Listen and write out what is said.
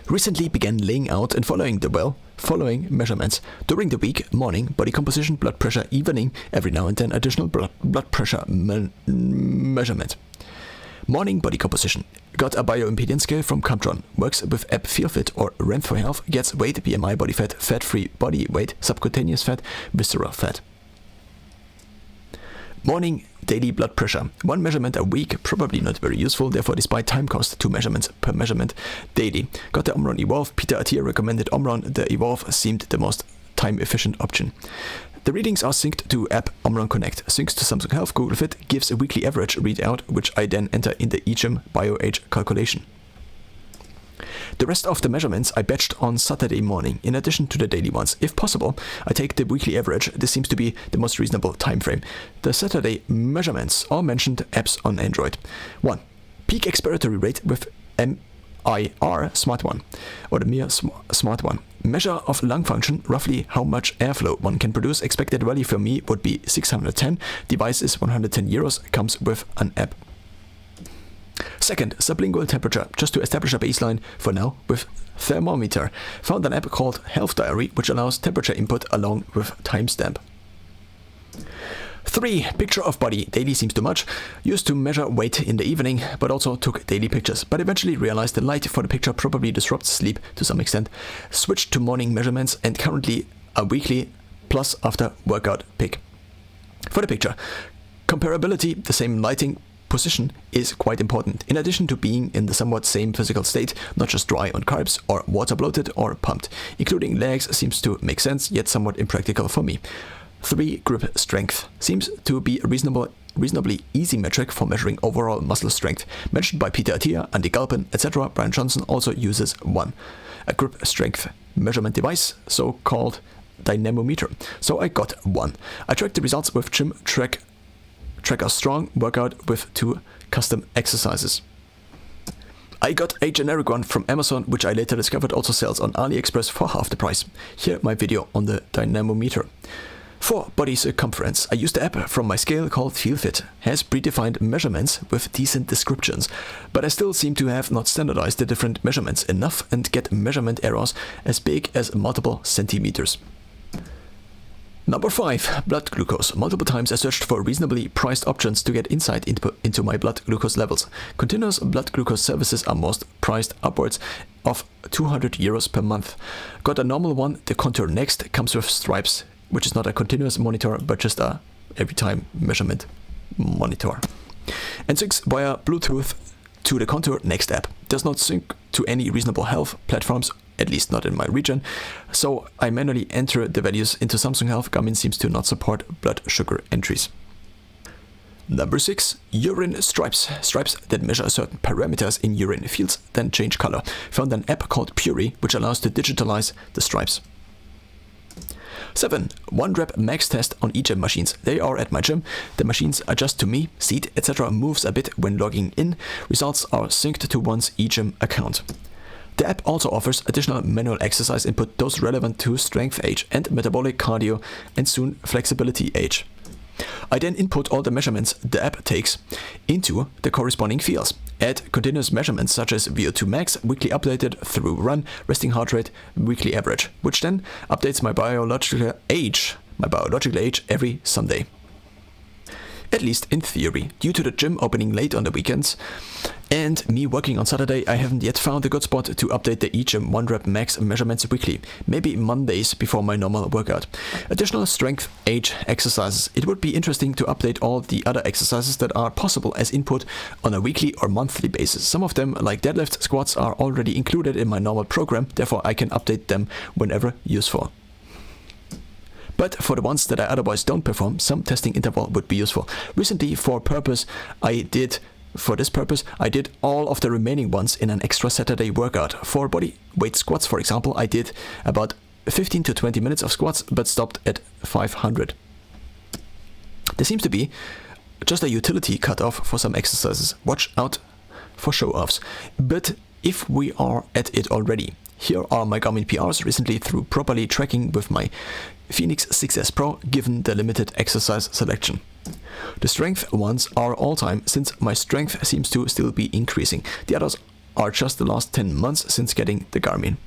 Recently began laying out and following measurements during the week, morning, body composition, blood pressure, evening, every now and then additional blood pressure measurement. Morning body composition. Got a bioimpedance scale from Camtron. Works with app FeelFit or Renth for Health. Gets weight, BMI, body fat, fat-free body weight, subcutaneous fat, visceral fat. Morning daily blood pressure. 1 measurement a week, probably not very useful, therefore despite time cost, 2 measurements per measurement daily. Got the Omron Evolve. Peter Attia recommended Omron. The Evolve seemed the most time-efficient option. The readings are synced to app Omron Connect, syncs to Samsung Health. Google Fit gives a weekly average readout, which I then enter in the eGym BioAge calculation. The rest of the measurements I batched on Saturday morning, in addition to the daily ones. If possible, I take the weekly average. This seems to be the most reasonable time frame. The Saturday measurements all mentioned apps on Android. 1. Peak expiratory rate with MIR Smart One, or the MIR Smart One. Measure of lung function, roughly how much airflow one can produce. Expected value for me would be 610. Device is 110 euros, comes with an app. Second, sublingual temperature, just to establish a baseline for now with thermometer. Found an app called Health Diary, which allows temperature input along with timestamp. 3. Picture of body. Daily seems too much. Used to measure weight in the evening, but also took daily pictures. But eventually realized the light for the picture probably disrupts sleep to some extent. Switched to morning measurements and currently a weekly plus after workout pic. For the picture, comparability, the same lighting, position is quite important, in addition to being in the somewhat same physical state, not just dry on carbs or water bloated or pumped. Including legs seems to make sense, yet somewhat impractical for me. 3. Grip strength. Seems to be a reasonably easy metric for measuring overall muscle strength. Mentioned by Peter Attia, Andy Galpin, etc. Brian Johnson also uses one. A grip strength measurement device, so-called dynamometer. So I got one. I tracked the results with Gym Tracker Strong workout with 2 custom exercises. I got a generic one from Amazon, which I later discovered also sells on AliExpress for half the price. Here my video on the dynamometer. 4. Body circumference. I used the app from my scale called FeelFit. Has predefined measurements with decent descriptions, but I still seem to have not standardized the different measurements enough and get measurement errors as big as multiple centimeters. Number 5. Blood glucose. Multiple times I searched for reasonably priced options to get insight into my blood glucose levels. Continuous blood glucose services are most priced upwards of 200 euros per month. Got a normal one, the Contour Next, comes with stripes, which is not a continuous monitor, but just a every time measurement monitor. And syncs via Bluetooth to the Contour Next app. Does not sync to any reasonable health platforms, at least not in my region, so I manually enter the values into Samsung Health. Garmin seems to not support blood sugar entries. Number 6. Urine stripes. Stripes that measure certain parameters in urine fields, then change color. Found an app called Puri, which allows to digitalize the stripes. 7. 1Rep max test on eGym machines. They are at my gym. The machines adjust to me, seat, etc. moves a bit when logging in. Results are synced to one's eGym account. The app also offers additional manual exercise input, those relevant to strength age and metabolic cardio and soon flexibility age. I then input all the measurements the app takes into the corresponding fields. Add continuous measurements such as VO2 max, weekly updated through run, resting heart rate, weekly average, which then updates my biological age every Sunday. At least in theory. Due to the gym opening late on the weekends and me working on Saturday, I haven't yet found a good spot to update the eGym 1Rep max measurements weekly. Maybe Mondays before my normal workout. Additional strength age exercises. It would be interesting to update all the other exercises that are possible as input on a weekly or monthly basis. Some of them, like deadlift, squats, are already included in my normal program, therefore I can update them whenever useful. But for the ones that I otherwise don't perform, some testing interval would be useful. Recently, for this purpose, I did all of the remaining ones in an extra Saturday workout. For body weight squats, for example, I did about 15 to 20 minutes of squats, but stopped at 500. There seems to be just a utility cutoff for some exercises. Watch out for show-offs. But if we are at it already, here are my Garmin PRs recently through properly tracking with my Phoenix 6S Pro given the limited exercise selection. The strength ones are all time since my strength seems to still be increasing. The others are just the last 10 months since getting the Garmin.